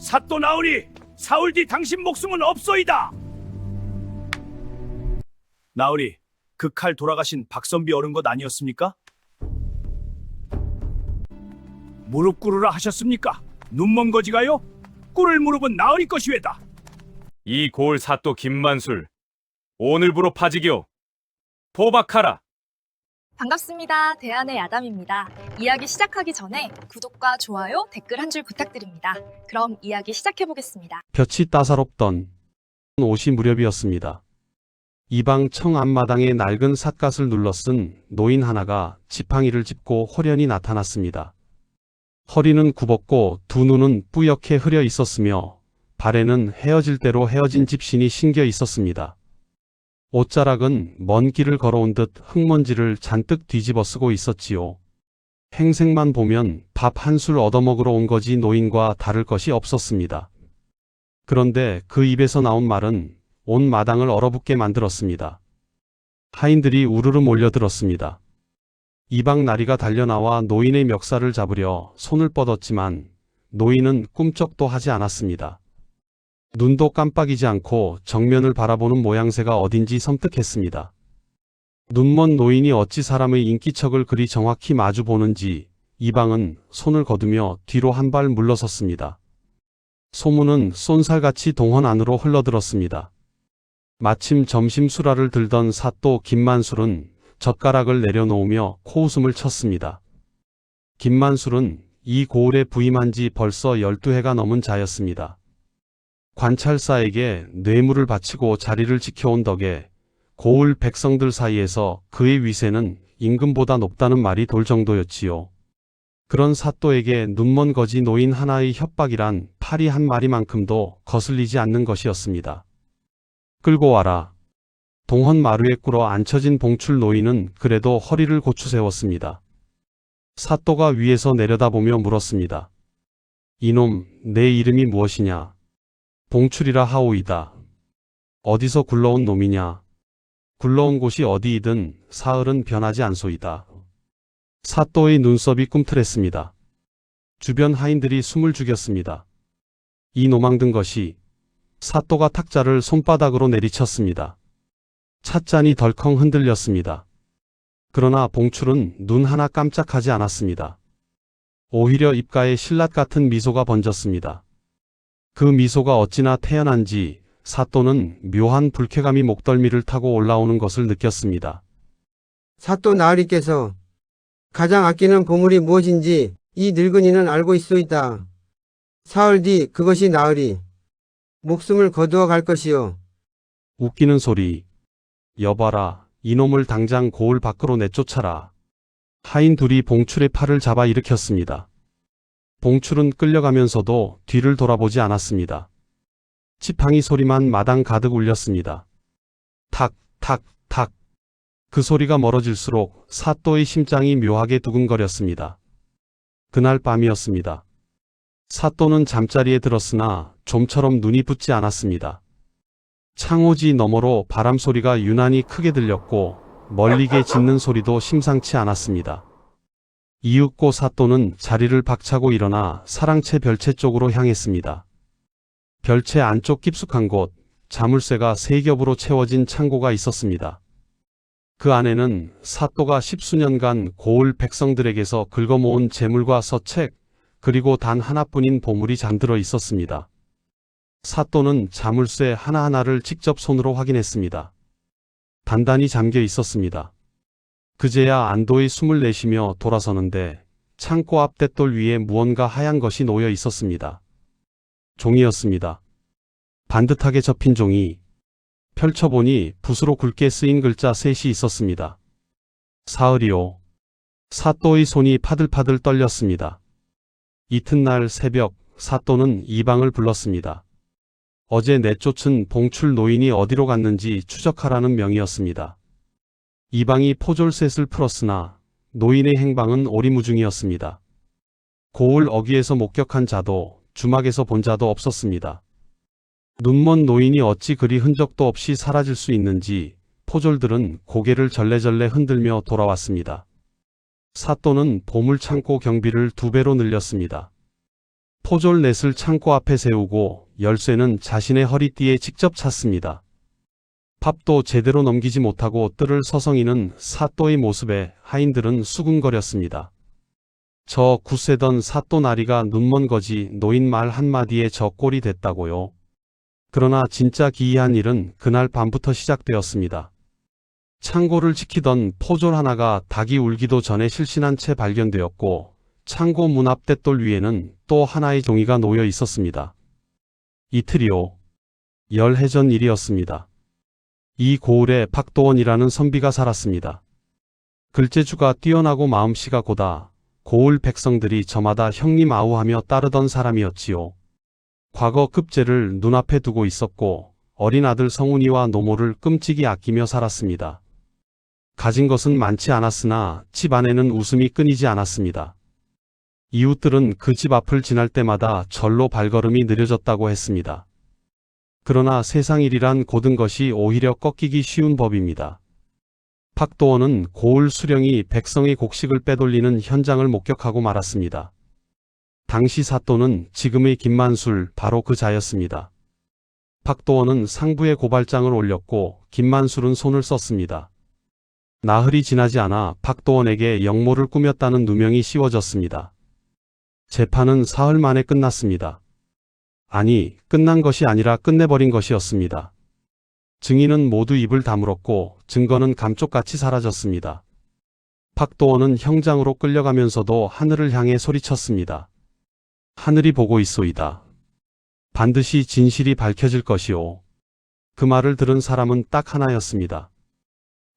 사또 나으리, 사흘 뒤 당신 목숨은 없소이다. 나으리, 그 칼 돌아가신 박선비 어른 것 아니었습니까? 무릎 꿇으라 하셨습니까? 눈먼 거지가요? 꿇을 무릎은 나으리 것이외다. 이 고을 사또 김만술, 오늘부로 파직이오. 도박하라. 반갑습니다. 대안의 야담입니다. 이야기 시작하기 전에 구독과 좋아요, 댓글 한 줄 부탁드립니다. 그럼 이야기 시작해보겠습니다. 볕이 따사롭던 오시 무렵이었습니다. 이방 청 앞마당에 낡은 삿갓을 눌러쓴 노인 하나가 지팡이를 짚고 호련히 나타났습니다. 허리는 굽었고 두 눈은 뿌옇게 흐려 있었으며 발에는 헤어질 대로 헤어진 집신이 신겨 있었습니다. 옷자락은 먼 길을 걸어온 듯 흙먼지를 잔뜩 뒤집어 쓰고 있었지요. 행색만 보면 밥 한 술 얻어먹으러 온 거지 노인과 다를 것이 없었습니다. 그런데 그 입에서 나온 말은 온 마당을 얼어붙게 만들었습니다. 하인들이 우르르 몰려들었습니다. 이방 나리가 달려나와 노인의 멱살을 잡으려 손을 뻗었지만 노인은 꿈쩍도 하지 않았습니다. 눈도 깜빡이지 않고 정면을 바라보는 모양새가 어딘지 섬뜩했습니다. 눈먼 노인이 어찌 사람의 인기척을 그리 정확히 마주 보는지 이방은 손을 거두며 뒤로 한 발 물러섰습니다. 소문은 쏜살같이 동헌 안으로 흘러들었습니다. 마침 점심 수라를 들던 사또 김만술은 젓가락을 내려놓으며 코웃음을 쳤습니다. 김만술은 이 고을에 부임한 지 벌써 12해가 넘은 자였습니다. 관찰사에게 뇌물을 바치고 자리를 지켜온 덕에 고을 백성들 사이에서 그의 위세는 임금보다 높다는 말이 돌 정도였지요. 그런 사또에게 눈먼 거지 노인 하나의 협박이란 파리 한 마리만큼도 거슬리지 않는 것이었습니다. 끌고 와라. 동헌 마루에 꿇어 앉혀진 봉출 노인은 그래도 허리를 고추 세웠습니다. 사또가 위에서 내려다보며 물었습니다. 이놈, 내 이름이 무엇이냐? 봉출이라 하오이다. 어디서 굴러온 놈이냐? 굴러온 곳이 어디이든 사흘은 변하지 않소이다. 사또의 눈썹이 꿈틀했습니다. 주변 하인들이 숨을 죽였습니다. 이 노망든 것이. 사또가 탁자를 손바닥으로 내리쳤습니다. 찻잔이 덜컹 흔들렸습니다. 그러나 봉출은 눈 하나 깜짝하지 않았습니다. 오히려 입가에 신라 같은 미소가 번졌습니다. 그 미소가 어찌나 태연한지 사또는 묘한 불쾌감이 목덜미를 타고 올라오는 것을 느꼈습니다. 사또 나으리께서 가장 아끼는 보물이 무엇인지 이 늙은이는 알고 있소이다. 사흘 뒤 그것이 나으리 목숨을 거두어 갈 것이요. 웃기는 소리. 여봐라, 이놈을 당장 고을 밖으로 내쫓아라. 하인 둘이 봉출의 팔을 잡아 일으켰습니다. 봉출은 끌려가면서도 뒤를 돌아보지 않았습니다. 지팡이 소리만 마당 가득 울렸습니다. 탁, 탁, 탁. 그 소리가 멀어질수록 사또의 심장이 묘하게 두근거렸습니다. 그날 밤이었습니다. 사또는 잠자리에 들었으나 좀처럼 눈이 붙지 않았습니다. 창호지 너머로 바람 소리가 유난히 크게 들렸고 멀리게 짖는 소리도 심상치 않았습니다. 이윽고 사또는 자리를 박차고 일어나 사랑채 별채 쪽으로 향했습니다. 별채 안쪽 깊숙한 곳, 자물쇠가 3겹으로 채워진 창고가 있었습니다. 그 안에는 사또가 10수년간 고을 백성들에게서 긁어모은 재물과 서책, 그리고 단 하나뿐인 보물이 잠들어 있었습니다. 사또는 자물쇠 하나하나를 직접 손으로 확인했습니다. 단단히 잠겨 있었습니다. 그제야 안도의 숨을 내쉬며 돌아서는데 창고 앞 돛돌 위에 무언가 하얀 것이 놓여 있었습니다. 종이였습니다. 반듯하게 접힌 종이. 펼쳐보니 붓으로 굵게 쓰인 글자 3이 있었습니다. 사흘이요. 사또의 손이 파들파들 떨렸습니다. 이튿날 새벽 사또는 이방을 불렀습니다. 어제 내쫓은 봉출 노인이 어디로 갔는지 추적하라는 명이었습니다. 이방이 포졸셋을 풀었으나 노인의 행방은 오리무중이었습니다. 고을 어귀에서 목격한 자도 주막에서 본 자도 없었습니다. 눈먼 노인이 어찌 그리 흔적도 없이 사라질 수 있는지 포졸들은 고개를 절레절레 흔들며 돌아왔습니다. 사또는 보물창고 경비를 2배로 늘렸습니다. 포졸 넷을 창고 앞에 세우고 열쇠는 자신의 허리띠에 직접 찼습니다. 밥도 제대로 넘기지 못하고 뜰을 서성이는 사또의 모습에 하인들은 수군거렸습니다. 저 굳세던 사또 나리가 눈먼 거지 노인 말 한마디에 저 꼴이 됐다고요. 그러나 진짜 기이한 일은 그날 밤부터 시작되었습니다. 창고를 지키던 포졸 하나가 닭이 울기도 전에 실신한 채 발견되었고 창고 문 앞 뗏돌 위에는 또 하나의 종이가 놓여 있었습니다. 이틀이요. 열해 전 일이었습니다. 이 고을에 박도원이라는 선비가 살았습니다. 글재주가 뛰어나고 마음씨가 고다 고을 백성들이 저마다 형님 아우하며 따르던 사람이었지요. 과거 급제를 눈앞에 두고 있었고 어린 아들 성훈이와 노모를 끔찍이 아끼며 살았습니다. 가진 것은 많지 않았으나 집 안에는 웃음이 끊이지 않았습니다. 이웃들은 그 집 앞을 지날 때마다 절로 발걸음이 느려졌다고 했습니다. 그러나 세상 일이란 고든 것이 오히려 꺾이기 쉬운 법입니다. 박도원은 고을 수령이 백성의 곡식을 빼돌리는 현장을 목격하고 말았습니다. 당시 사또는 지금의 김만술 바로 그 자였습니다. 박도원은 상부에 고발장을 올렸고 김만술은 손을 썼습니다. 나흘이 지나지 않아 박도원에게 역모를 꾸몄다는 누명이 씌워졌습니다. 재판은 사흘 만에 끝났습니다. 아니, 끝난 것이 아니라 끝내버린 것이었습니다. 증인은 모두 입을 다물었고 증거는 감쪽같이 사라졌습니다. 박도원은 형장으로 끌려가면서도 하늘을 향해 소리쳤습니다. 하늘이 보고 있소이다. 반드시 진실이 밝혀질 것이오. 그 말을 들은 사람은 딱 하나였습니다.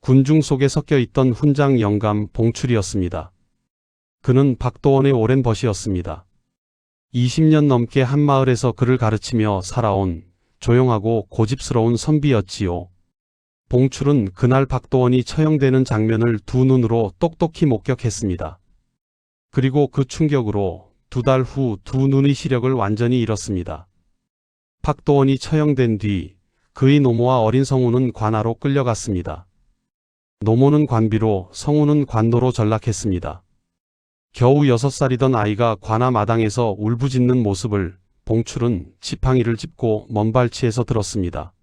군중 속에 섞여 있던 훈장 영감 봉출이었습니다. 그는 박도원의 오랜 벗이었습니다. 20년 넘게 한 마을에서 그를 가르치며 살아온 조용하고 고집스러운 선비였지요. 봉출은 그날 박도원이 처형되는 장면을 두 눈으로 똑똑히 목격했습니다. 그리고 그 충격으로 2달 후 두 눈의 시력을 완전히 잃었습니다. 박도원이 처형된 뒤 그의 노모와 어린 성우는 관아로 끌려갔습니다. 노모는 관비로, 성우는 관노로 전락했습니다. 겨우 6살이던 아이가 관아 마당에서 울부짖는 모습을 봉출은 지팡이를 짚고 먼발치에서 들었습니다.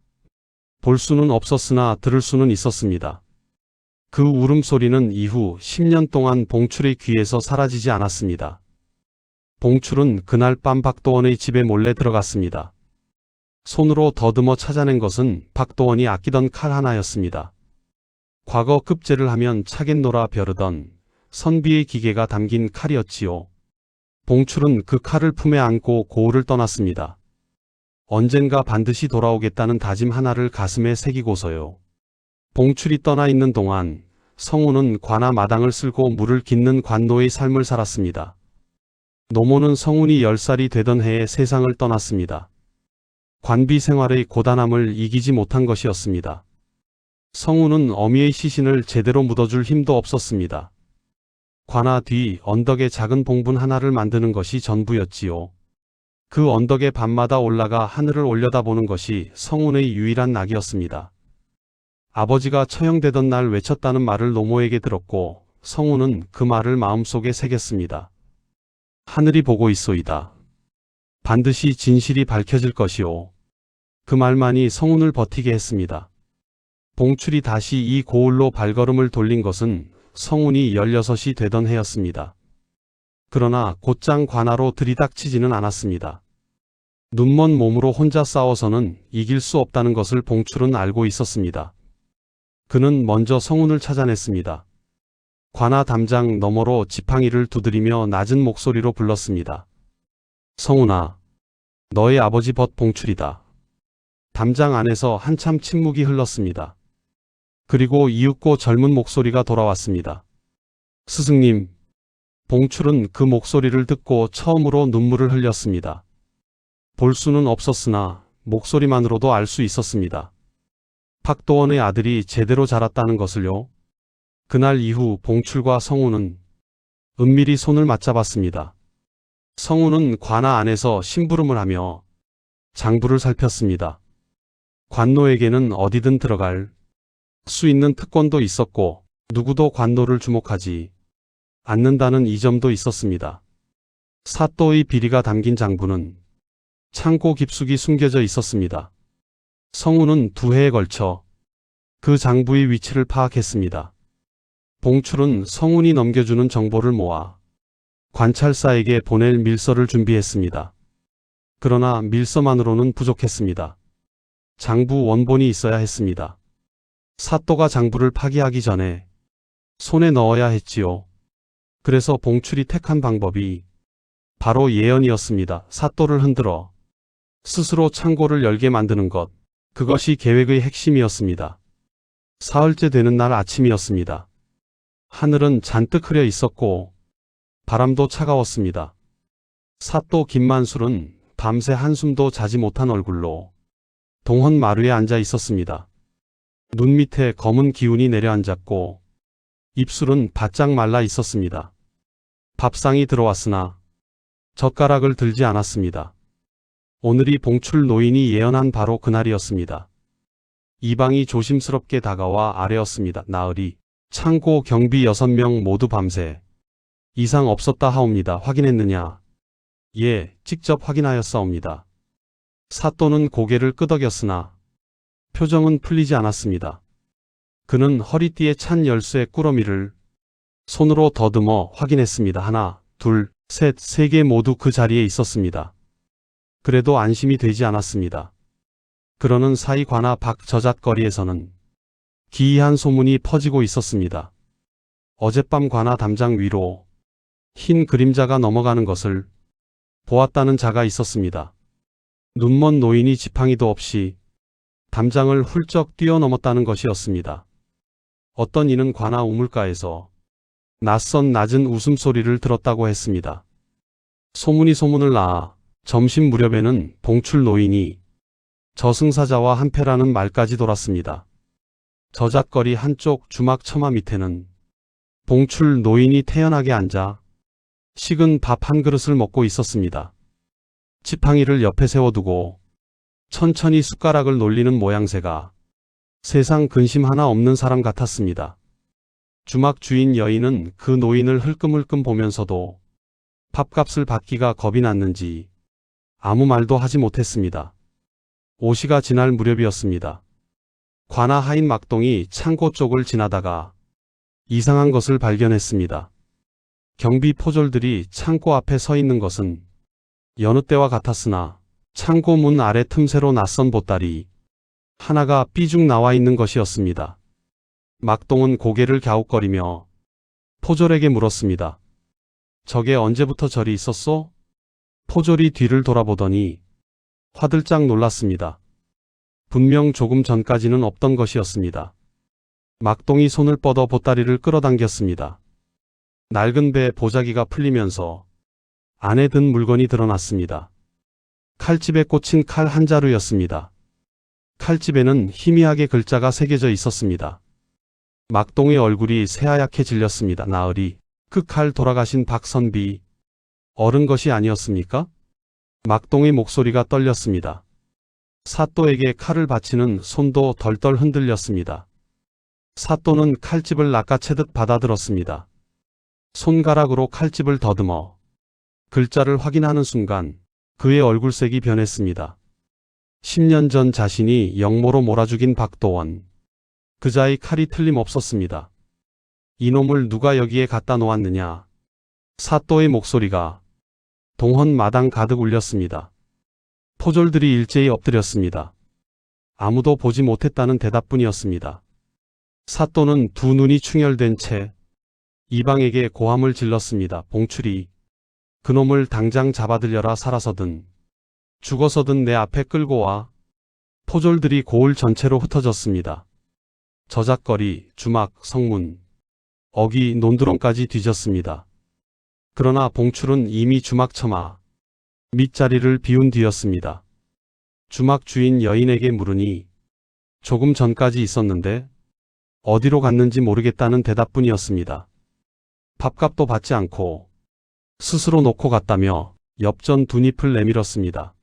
볼 수는 없었으나 들을 수는 있었습니다. 그 울음소리는 이후 10년 동안 봉출의 귀에서 사라지지 않았습니다. 봉출은 그날 밤 박도원의 집에 몰래 들어갔습니다. 손으로 더듬어 찾아낸 것은 박도원이 아끼던 칼 하나였습니다. 과거 급제를 하면 차겠노라 벼르던 선비의 기계가 담긴 칼이었지요. 봉출은 그 칼을 품에 안고 고을을 떠났습니다. 언젠가 반드시 돌아오겠다는 다짐 하나를 가슴에 새기고서요. 봉출이 떠나 있는 동안 성우는 관아 마당을 쓸고 물을 깃는 관노의 삶을 살았습니다. 노모는 성훈이 10살이 되던 해에 세상을 떠났습니다. 관비 생활의 고단함을 이기지 못한 것이었습니다. 성우는 어미의 시신을 제대로 묻어줄 힘도 없었습니다. 관아 뒤 언덕에 작은 봉분 하나를 만드는 것이 전부였지요. 그 언덕에 밤마다 올라가 하늘을 올려다보는 것이 성훈의 유일한 낙이었습니다. 아버지가 처형되던 날 외쳤다는 말을 노모에게 들었고 성훈은 그 말을 마음속에 새겼습니다. 하늘이 보고 있소이다. 반드시 진실이 밝혀질 것이오. 그 말만이 성훈을 버티게 했습니다. 봉출이 다시 이 고을로 발걸음을 돌린 것은 성훈이 16이 되던 해였습니다. 그러나 곧장 관아로 들이닥치지는 않았습니다. 눈먼 몸으로 혼자 싸워서는 이길 수 없다는 것을 봉출은 알고 있었습니다. 그는 먼저 성훈을 찾아냈습니다. 관아 담장 너머로 지팡이를 두드리며 낮은 목소리로 불렀습니다. 성훈아, 너의 아버지 벗 봉출이다. 담장 안에서 한참 침묵이 흘렀습니다. 그리고 이윽고 젊은 목소리가 돌아왔습니다. 스승님. 봉출은 그 목소리를 듣고 처음으로 눈물을 흘렸습니다. 볼 수는 없었으나 목소리만으로도 알 수 있었습니다. 박도원의 아들이 제대로 자랐다는 것을요. 그날 이후 봉출과 성우는 은밀히 손을 맞잡았습니다. 성우는 관아 안에서 심부름을 하며 장부를 살폈습니다. 관노에게는 어디든 들어갈 수 있는 특권도 있었고 누구도 관노를 주목하지 않는다는 이점도 있었습니다. 사또의 비리가 담긴 장부는 창고 깊숙이 숨겨져 있었습니다. 성우는 2회에 걸쳐 그 장부의 위치를 파악했습니다. 봉출은 성운이 넘겨주는 정보를 모아 관찰사에게 보낼 밀서를 준비했습니다. 그러나 밀서만으로는 부족했습니다. 장부 원본이 있어야 했습니다. 사또가 장부를 파기하기 전에 손에 넣어야 했지요. 그래서 봉출이 택한 방법이 바로 예언이었습니다. 사또를 흔들어 스스로 창고를 열게 만드는 것, 그것이 계획의 핵심이었습니다. 사흘째 되는 날 아침이었습니다. 하늘은 잔뜩 흐려 있었고 바람도 차가웠습니다. 사또 김만술은 밤새 한숨도 자지 못한 얼굴로 동헌 마루에 앉아 있었습니다. 눈 밑에 검은 기운이 내려앉았고 입술은 바짝 말라 있었습니다. 밥상이 들어왔으나 젓가락을 들지 않았습니다. 오늘이 봉출 노인이 예언한 바로 그날이었습니다. 이방이 조심스럽게 다가와 아뢰었습니다. 나으리, 창고 경비 6명 모두 밤새 이상 없었다 하옵니다. 확인했느냐? 예, 직접 확인하였사옵니다. 사또는 고개를 끄덕였으나 표정은 풀리지 않았습니다. 그는 허리띠에 찬 열쇠 꾸러미를 손으로 더듬어 확인했습니다. 하나, 둘, 셋, 3개 모두 그 자리에 있었습니다. 그래도 안심이 되지 않았습니다. 그러는 사이 관아 밖 저잣거리에서는 기이한 소문이 퍼지고 있었습니다. 어젯밤 관아 담장 위로 흰 그림자가 넘어가는 것을 보았다는 자가 있었습니다. 눈먼 노인이 지팡이도 없이 담장을 훌쩍 뛰어넘었다는 것이었습니다. 어떤 이는 관아 우물가에서 낯선 낮은 웃음소리를 들었다고 했습니다. 소문이 소문을 낳아 점심 무렵에는 봉출 노인이 저승사자와 한패라는 말까지 돌았습니다. 저잣거리 한쪽 주막 처마 밑에는 봉출 노인이 태연하게 앉아 식은 밥 한 그릇을 먹고 있었습니다. 지팡이를 옆에 세워두고 천천히 숟가락을 놀리는 모양새가 세상 근심 하나 없는 사람 같았습니다. 주막 주인 여인은 그 노인을 흘끔흘끔 보면서도 밥값을 받기가 겁이 났는지 아무 말도 하지 못했습니다. 오시가 지날 무렵이었습니다. 관아 하인 막동이 창고 쪽을 지나다가 이상한 것을 발견했습니다. 경비 포졸들이 창고 앞에 서 있는 것은 여느 때와 같았으나 창고 문 아래 틈새로 낯선 보따리 하나가 삐죽 나와 있는 것이었습니다. 막동은 고개를 갸웃거리며 포졸에게 물었습니다. 저게 언제부터 저리 있었소? 포졸이 뒤를 돌아보더니 화들짝 놀랐습니다. 분명 조금 전까지는 없던 것이었습니다. 막동이 손을 뻗어 보따리를 끌어당겼습니다. 낡은 배 보자기가 풀리면서 안에 든 물건이 드러났습니다. 칼집에 꽂힌 칼 한 자루였습니다. 칼집에는 희미하게 글자가 새겨져 있었습니다. 막동의 얼굴이 새하얗게 질렸습니다. 나으리, 그 칼 돌아가신 박선비 어른 것이 아니었습니까? 막동의 목소리가 떨렸습니다. 사또에게 칼을 바치는 손도 덜덜 흔들렸습니다. 사또는 칼집을 낚아채듯 받아들었습니다. 손가락으로 칼집을 더듬어 글자를 확인하는 순간 그의 얼굴색이 변했습니다. 10년 전 자신이 영모로 몰아죽인 박도원. 그자의 칼이 틀림없었습니다. 이놈을 누가 여기에 갖다 놓았느냐. 사또의 목소리가 동헌 마당 가득 울렸습니다. 포졸들이 일제히 엎드렸습니다. 아무도 보지 못했다는 대답뿐이었습니다. 사또는 두 눈이 충혈된 채 이방에게 고함을 질렀습니다. 봉출이 그놈을 당장 잡아들여라. 살아서든 죽어서든 내 앞에 끌고 와. 포졸들이 고을 전체로 흩어졌습니다. 저잣거리, 주막, 성문, 어기, 논두렁까지 뒤졌습니다. 그러나 봉출은 이미 주막 처마 밑자리를 비운 뒤였습니다. 주막 주인 여인에게 물으니 조금 전까지 있었는데 어디로 갔는지 모르겠다는 대답뿐이었습니다. 밥값도 받지 않고 스스로 놓고 갔다며 엽전 두 잎을 내밀었습니다.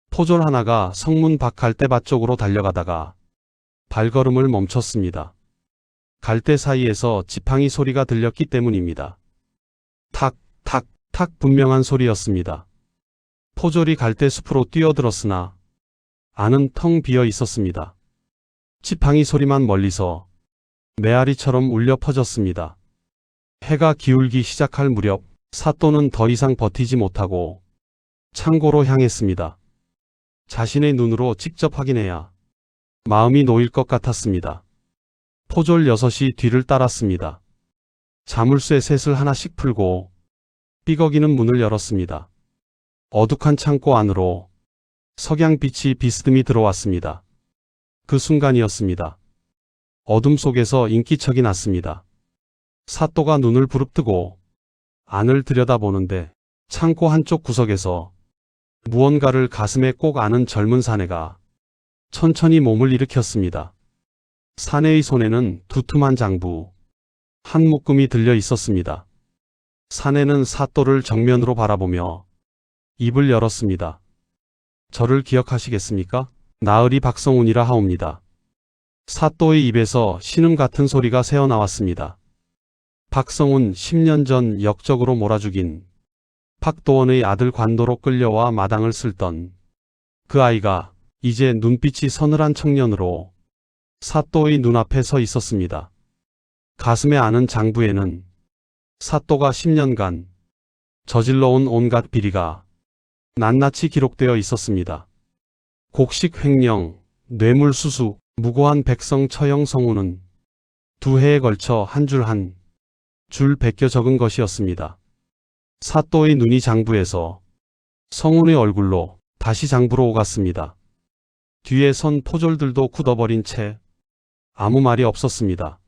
포졸 하나가 성문 밖 갈대밭 쪽으로 달려가다가 발걸음을 멈췄습니다. 갈대 사이에서 지팡이 소리가 들렸기 때문입니다. 탁, 탁, 탁 분명한 소리였습니다. 포졸이 갈대숲으로 뛰어들었으나 안은 텅 비어 있었습니다. 지팡이 소리만 멀리서 메아리처럼 울려 퍼졌습니다. 해가 기울기 시작할 무렵 사또는 더 이상 버티지 못하고 창고로 향했습니다. 자신의 눈으로 직접 확인해야 마음이 놓일 것 같았습니다. 포졸 6이 뒤를 따랐습니다. 자물쇠 셋을 하나씩 풀고 삐걱이는 문을 열었습니다. 어둑한 창고 안으로 석양빛이 비스듬히 들어왔습니다. 그 순간이었습니다. 어둠 속에서 인기척이 났습니다. 사또가 눈을 부릅뜨고 안을 들여다보는데 창고 한쪽 구석에서 무언가를 가슴에 꼭 안은 젊은 사내가 천천히 몸을 일으켰습니다. 사내의 손에는 두툼한 장부, 한 묶음이 들려 있었습니다. 사내는 사또를 정면으로 바라보며 입을 열었습니다. 저를 기억하시겠습니까? 나으리 박성훈이라 하옵니다. 사또의 입에서 신음 같은 소리가 새어나왔습니다. 박성훈 10년 전 역적으로 몰아죽인 박도원의 아들 관도로 끌려와 마당을 쓸던 그 아이가 이제 눈빛이 서늘한 청년으로 사또의 눈앞에 서 있었습니다. 가슴에 아는 장부에는 사또가 10년간 저질러온 온갖 비리가 낱낱이 기록되어 있었습니다. 곡식 횡령, 뇌물수수, 무고한 백성 처형 성우는 2해에 걸쳐 한 줄 한 줄 베껴 적은 것이었습니다. 사또의 눈이 장부에서 성운의 얼굴로 다시 장부로 오갔습니다. 뒤에 선 포졸들도 굳어버린 채 아무 말이 없었습니다.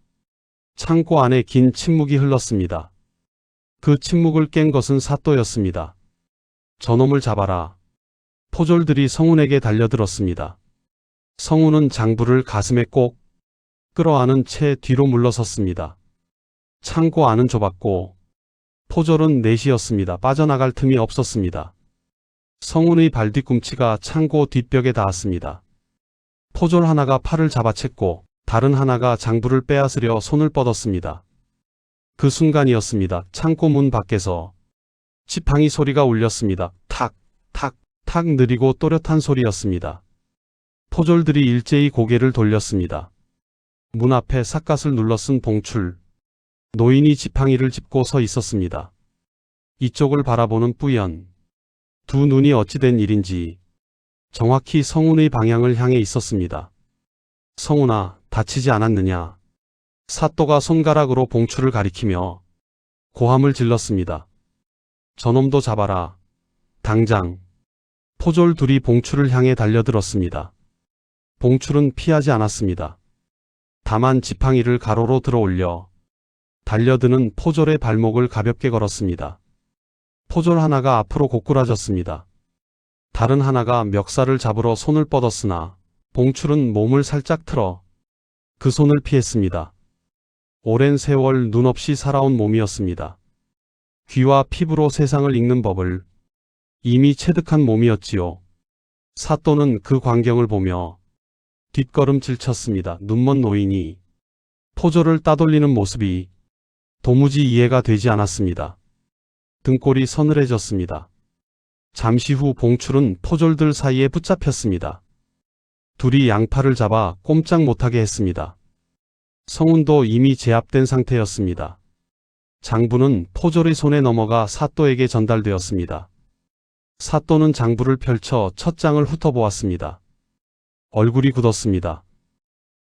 창고 안에 긴 침묵이 흘렀습니다. 그 침묵을 깬 것은 사또였습니다. 저놈을 잡아라. 포졸들이 성운에게 달려들었습니다. 성운은 장부를 가슴에 꼭 끌어안은 채 뒤로 물러섰습니다. 창고 안은 좁았고 포졸은 넷이었습니다. 빠져나갈 틈이 없었습니다. 성운의 발뒤꿈치가 창고 뒷벽에 닿았습니다. 포졸 하나가 팔을 잡아챘고 다른 하나가 장부를 빼앗으려 손을 뻗었습니다. 그 순간이었습니다. 창고 문 밖에서 지팡이 소리가 울렸습니다. 탁, 탁, 탁 느리고 또렷한 소리였습니다. 포졸들이 일제히 고개를 돌렸습니다. 문 앞에 삿갓을 눌러쓴 봉출, 노인이 지팡이를 짚고 서 있었습니다. 이쪽을 바라보는 뿌연, 두 눈이 어찌된 일인지 정확히 성운의 방향을 향해 있었습니다. 성운아, 다치지 않았느냐? 사또가 손가락으로 봉출을 가리키며 고함을 질렀습니다. 저놈도 잡아라. 당장. 포졸 둘이 봉출을 향해 달려들었습니다. 봉출은 피하지 않았습니다. 다만 지팡이를 가로로 들어 올려 달려드는 포졸의 발목을 가볍게 걸었습니다. 포졸 하나가 앞으로 고꾸라졌습니다. 다른 하나가 멱살을 잡으러 손을 뻗었으나 봉출은 몸을 살짝 틀어 그 손을 피했습니다. 오랜 세월 눈 없이 살아온 몸이었습니다. 귀와 피부로 세상을 읽는 법을 이미 체득한 몸이었지요. 사또는 그 광경을 보며 뒷걸음질 쳤습니다. 눈먼 노인이 포졸을 따돌리는 모습이 도무지 이해가 되지 않았습니다. 등골이 서늘해졌습니다. 잠시 후 봉출은 포졸들 사이에 붙잡혔습니다. 둘이 양팔을 잡아 꼼짝 못하게 했습니다. 성운도 이미 제압된 상태였습니다. 장부는 포졸의 손에 넘어가 사또에게 전달되었습니다. 사또는 장부를 펼쳐 첫 장을 훑어보았습니다. 얼굴이 굳었습니다.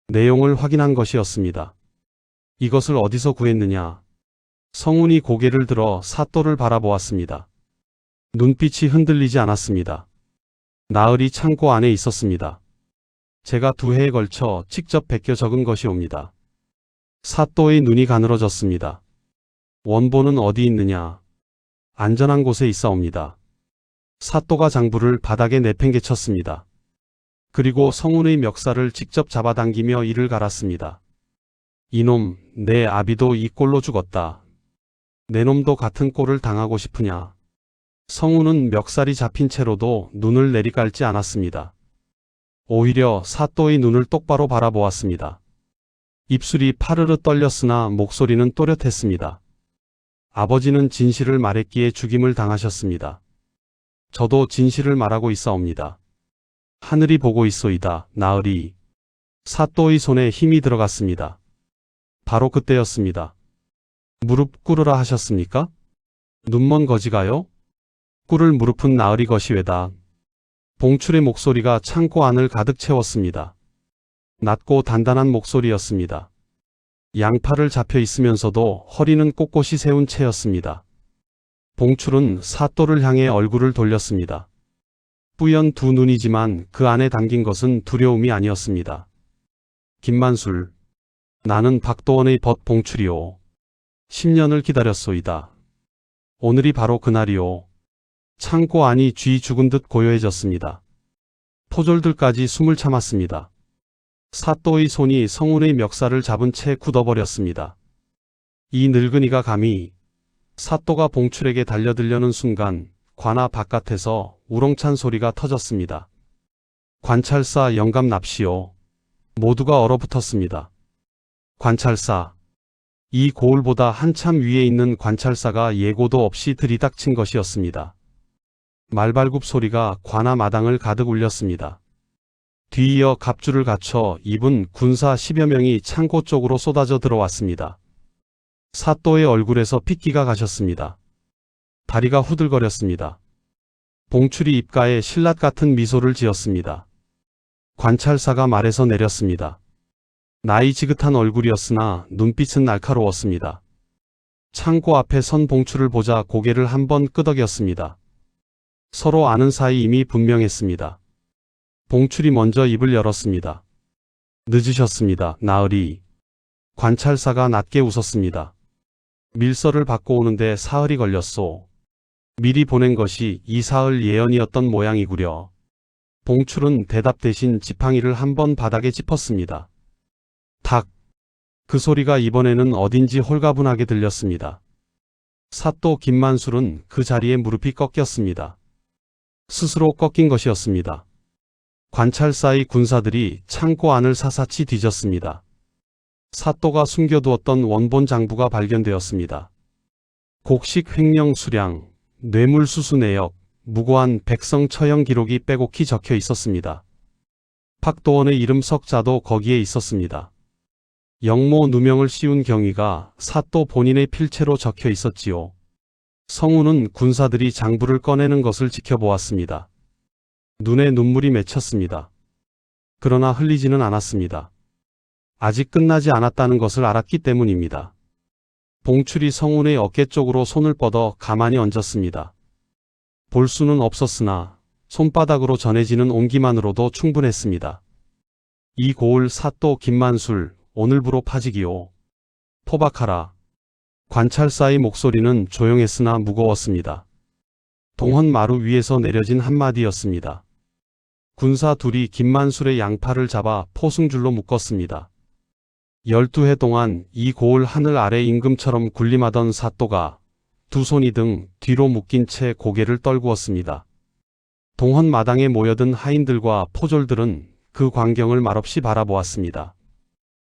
내용을 확인한 것이었습니다. 이것을 어디서 구했느냐? 성운이 고개를 들어 사또를 바라보았습니다. 눈빛이 흔들리지 않았습니다. 나으리 창고 안에 있었습니다. 제가 2해에 걸쳐 직접 베껴 적은 것이옵니다. 사또의 눈이 가늘어졌습니다. 원본은 어디 있느냐? 안전한 곳에 있사옵니다. 사또가 장부를 바닥에 내팽개쳤습니다. 그리고 성운의 멱살을 직접 잡아당기며 이를 갈았습니다. 이놈, 내 아비도 이 꼴로 죽었다. 내 놈도 같은 꼴을 당하고 싶으냐? 성운은 멱살이 잡힌 채로도 눈을 내리깔지 않았습니다. 오히려 사또의 눈을 똑바로 바라보았습니다. 입술이 파르르 떨렸으나 목소리는 또렷했습니다. 아버지는 진실을 말했기에 죽임을 당하셨습니다. 저도 진실을 말하고 있사옵니다. 하늘이 보고 있소이다. 나으리. 사또의 손에 힘이 들어갔습니다. 바로 그때였습니다. 무릎 꿇으라 하셨습니까? 눈먼 거지가요? 꿇을 무릎은 나으리 것이외다. 봉출의 목소리가 창고 안을 가득 채웠습니다. 낮고 단단한 목소리였습니다. 양팔을 잡혀 있으면서도 허리는 꼿꼿이 세운 채였습니다. 봉출은 사또를 향해 얼굴을 돌렸습니다. 뿌연 두 눈이지만 그 안에 담긴 것은 두려움이 아니었습니다. 김만술, 나는 박도원의 벗 봉출이오. 10년을 기다렸소이다. 오늘이 바로 그날이오. 창고 안이 쥐 죽은 듯 고요해졌습니다. 포졸들까지 숨을 참았습니다. 사또의 손이 성운의 멱살을 잡은 채 굳어버렸습니다. 이 늙은이가 감히 사또가 봉출에게 달려들려는 순간 관아 바깥에서 우렁찬 소리가 터졌습니다. 관찰사 영감 납시오. 모두가 얼어붙었습니다. 관찰사. 이 고을보다 한참 위에 있는 관찰사가 예고도 없이 들이닥친 것이었습니다. 말발굽 소리가 관아 마당을 가득 울렸습니다. 뒤이어 갑주를 갖춰 입은 군사 10여 명이 창고 쪽으로 쏟아져 들어왔습니다. 사또의 얼굴에서 핏기가 가셨습니다. 다리가 후들거렸습니다. 봉출이 입가에 신랏 같은 미소를 지었습니다. 관찰사가 말에서 내렸습니다. 나이 지긋한 얼굴이었으나 눈빛은 날카로웠습니다. 창고 앞에 선 봉출을 보자 고개를 한번 끄덕였습니다. 서로 아는 사이임이 분명했습니다. 봉출이 먼저 입을 열었습니다. 늦으셨습니다, 나으리. 관찰사가 낮게 웃었습니다. 밀서를 받고 오는데 사흘이 걸렸소. 미리 보낸 것이 이 사흘 예언이었던 모양이구려. 봉출은 대답 대신 지팡이를 한번 바닥에 짚었습니다. 탁! 그 소리가 이번에는 어딘지 홀가분하게 들렸습니다. 사또 김만술은 그 자리에 무릎이 꺾였습니다. 스스로 꺾인 것이었습니다. 관찰사의 군사들이 창고 안을 사사치 뒤졌습니다. 사또가 숨겨두었던 원본 장부가 발견되었습니다. 곡식 횡령 수량, 뇌물수수 내역, 무고한 백성 처형 기록이 빼곡히 적혀 있었습니다. 박도원의 이름 석자도 거기에 있었습니다. 영모 누명을 씌운 경위가 사또 본인의 필체로 적혀 있었지요. 성운은 군사들이 장부를 꺼내는 것을 지켜보았습니다. 눈에 눈물이 맺혔습니다. 그러나 흘리지는 않았습니다. 아직 끝나지 않았다는 것을 알았기 때문입니다. 봉출이 성운의 어깨 쪽으로 손을 뻗어 가만히 얹었습니다. 볼 수는 없었으나 손바닥으로 전해지는 온기만으로도 충분했습니다. 이 고을 사또 김만술, 오늘부로 파직이오. 포박하라. 관찰사의 목소리는 조용했으나 무거웠습니다. 동헌 마루 위에서 내려진 한마디였습니다. 군사 둘이 김만술의 양팔을 잡아 포승줄로 묶었습니다. 12해 동안 이 고을 하늘 아래 임금처럼 군림하던 사또가 두 손이 등 뒤로 묶인 채 고개를 떨구었습니다. 동헌 마당에 모여든 하인들과 포졸들은 그 광경을 말없이 바라보았습니다.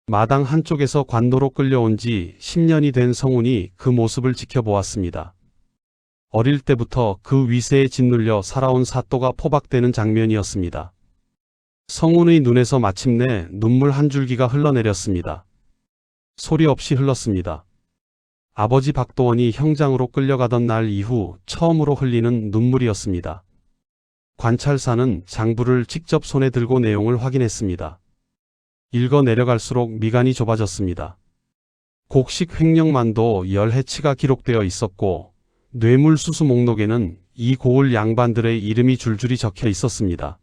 마당 한쪽에서 관노로 끌려온 지 10년이 된 성운이 그 모습을 지켜보았습니다. 어릴 때부터 그 위세에 짓눌려 살아온 사또가 포박되는 장면이었습니다. 성운의 눈에서 마침내 눈물 한 줄기가 흘러내렸습니다. 소리 없이 흘렀습니다. 아버지 박도원이 형장으로 끌려가던 날 이후 처음으로 흘리는 눈물이었습니다. 관찰사는 장부를 직접 손에 들고 내용을 확인했습니다. 읽어 내려갈수록 미간이 좁아졌습니다. 곡식 횡령만도 10해치가 기록되어 있었고 뇌물수수 목록에는 이 고을 양반들의 이름이 줄줄이 적혀 있었습니다.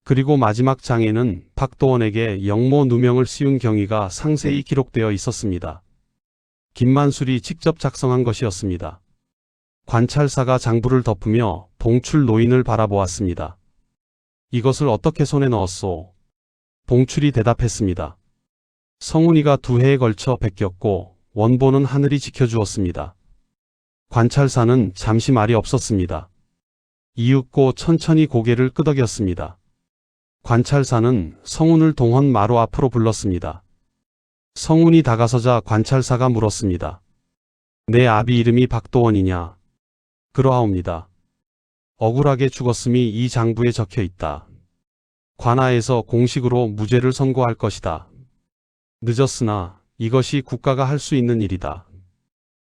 그리고 마지막 장에는 박도원에게 영모 누명을 씌운 경위가 상세히 기록되어 있었습니다. 김만술이 직접 작성한 것이었습니다. 관찰사가 장부를 덮으며 봉출 노인을 바라보았습니다. 이것을 어떻게 손에 넣었소? 봉출이 대답했습니다. 성운이가 2해에 걸쳐 베꼈고 원본은 하늘이 지켜주었습니다. 관찰사는 잠시 말이 없었습니다. 이윽고 천천히 고개를 끄덕였습니다. 관찰사는 성운을 동헌 마루 앞으로 불렀습니다. 성운이 다가서자 관찰사가 물었습니다. 내 아비 이름이 박도원이냐? 그러하옵니다. 억울하게 죽었음이 이 장부에 적혀 있다. 관하에서 공식으로 무죄를 선고할 것이다. 늦었으나 이것이 국가가 할 수 있는 일이다.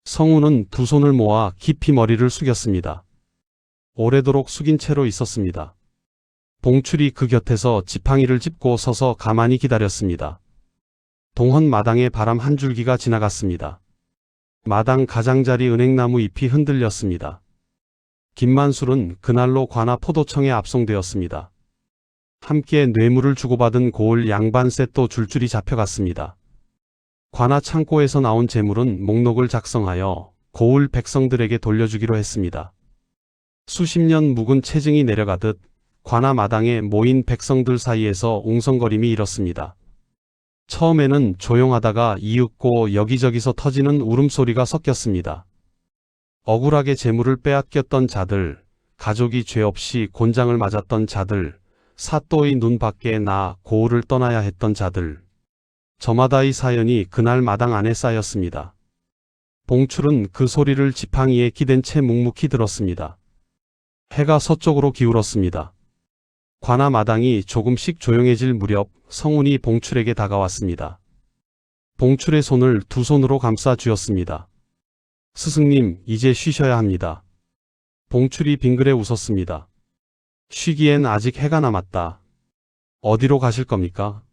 성우는 두 손을 모아 깊이 머리를 숙였습니다. 오래도록 숙인 채로 있었습니다. 봉출이 그 곁에서 지팡이를 짚고 서서 가만히 기다렸습니다. 동헌 마당에 바람 한 줄기가 지나갔습니다. 마당 가장자리 은행나무 잎이 흔들렸습니다. 김만술은 그날로 관아 포도청에 압송되었습니다. 함께 뇌물을 주고받은 고을 양반셋도 줄줄이 잡혀갔습니다. 관아 창고에서 나온 재물은 목록을 작성하여 고을 백성들에게 돌려주기로 했습니다. 수십 년 묵은 체증이 내려가듯 관아 마당에 모인 백성들 사이에서 웅성거림이 일었습니다. 처음에는 조용하다가 이윽고 여기저기서 터지는 울음소리가 섞였습니다. 억울하게 재물을 빼앗겼던 자들, 가족이 죄 없이 곤장을 맞았던 자들, 사또의 눈 밖에 나 고을을 떠나야 했던 자들. 저마다의 사연이 그날 마당 안에 쌓였습니다. 봉출은 그 소리를 지팡이에 기댄 채 묵묵히 들었습니다. 해가 서쪽으로 기울었습니다. 관아 마당이 조금씩 조용해질 무렵 성운이 봉출에게 다가왔습니다. 봉출의 손을 두 손으로 감싸 쥐었습니다. 스승님, 이제 쉬셔야 합니다. 봉출이 빙그레 웃었습니다. 쉬기엔 아직 해가 남았다. 어디로 가실 겁니까?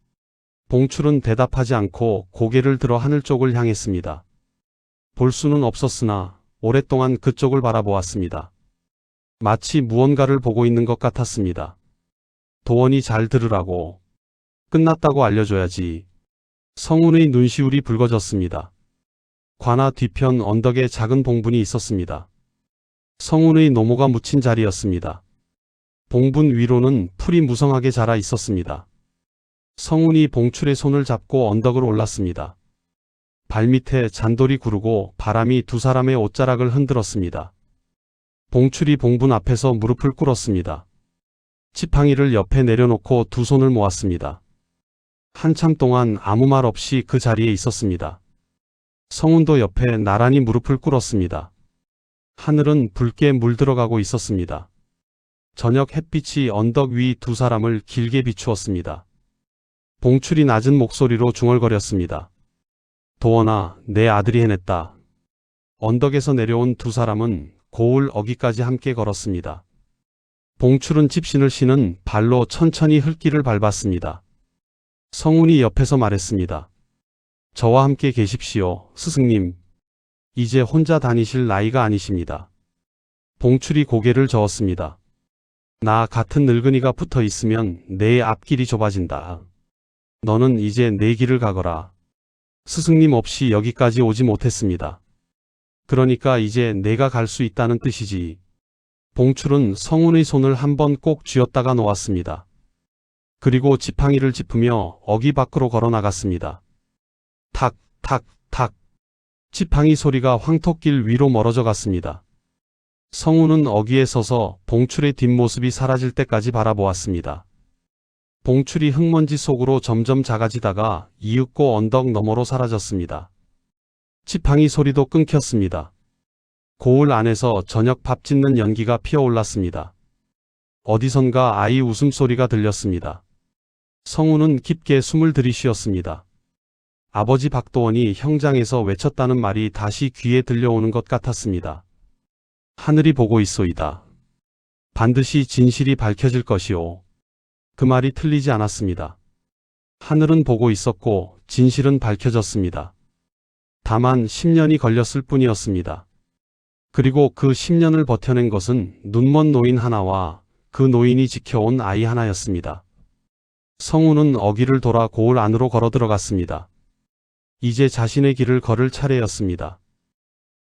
봉출은 대답하지 않고 고개를 들어 하늘 쪽을 향했습니다. 볼 수는 없었으나 오랫동안 그쪽을 바라보았습니다. 마치 무언가를 보고 있는 것 같았습니다. 도원이 잘 들으라고. 끝났다고 알려줘야지. 성운의 눈시울이 붉어졌습니다. 관아 뒤편 언덕에 작은 봉분이 있었습니다. 성운의 노모가 묻힌 자리였습니다. 봉분 위로는 풀이 무성하게 자라 있었습니다. 성운이 봉출의 손을 잡고 언덕을 올랐습니다. 발밑에 잔돌이 구르고 바람이 두 사람의 옷자락을 흔들었습니다. 봉출이 봉분 앞에서 무릎을 꿇었습니다. 지팡이를 옆에 내려놓고 두 손을 모았습니다. 한참 동안 아무 말 없이 그 자리에 있었습니다. 성운도 옆에 나란히 무릎을 꿇었습니다. 하늘은 붉게 물들어가고 있었습니다. 저녁 햇빛이 언덕 위 두 사람을 길게 비추었습니다. 봉출이 낮은 목소리로 중얼거렸습니다. 도원아, 내 아들이 해냈다. 언덕에서 내려온 두 사람은 고을 어기까지 함께 걸었습니다. 봉출은 집신을 신은 발로 천천히 흙길을 밟았습니다. 성운이 옆에서 말했습니다. 저와 함께 계십시오, 스승님. 이제 혼자 다니실 나이가 아니십니다. 봉출이 고개를 저었습니다. 나 같은 늙은이가 붙어 있으면 내 앞길이 좁아진다. 너는 이제 내 길을 가거라. 스승님 없이 여기까지 오지 못했습니다. 그러니까 이제 내가 갈 수 있다는 뜻이지. 봉출은 성운의 손을 한번 꼭 쥐었다가 놓았습니다. 그리고 지팡이를 짚으며 어기 밖으로 걸어 나갔습니다. 탁, 탁, 탁. 지팡이 소리가 황토길 위로 멀어져 갔습니다. 성운은 어기에 서서 봉출의 뒷모습이 사라질 때까지 바라보았습니다. 봉출이 흙먼지 속으로 점점 작아지다가 이윽고 언덕 너머로 사라졌습니다. 지팡이 소리도 끊겼습니다. 고을 안에서 저녁 밥 짓는 연기가 피어올랐습니다. 어디선가 아이 웃음소리가 들렸습니다. 성운은 깊게 숨을 들이쉬었습니다. 아버지 박도원이 형장에서 외쳤다는 말이 다시 귀에 들려오는 것 같았습니다. 하늘이 보고 있소이다. 반드시 진실이 밝혀질 것이오. 그 말이 틀리지 않았습니다. 하늘은 보고 있었고 진실은 밝혀졌습니다. 다만 10년이 걸렸을 뿐이었습니다. 그리고 그 10년을 버텨낸 것은 눈먼 노인 하나와 그 노인이 지켜온 아이 하나였습니다. 성운은 어기를 돌아 고을 안으로 걸어 들어갔습니다. 이제 자신의 길을 걸을 차례였습니다.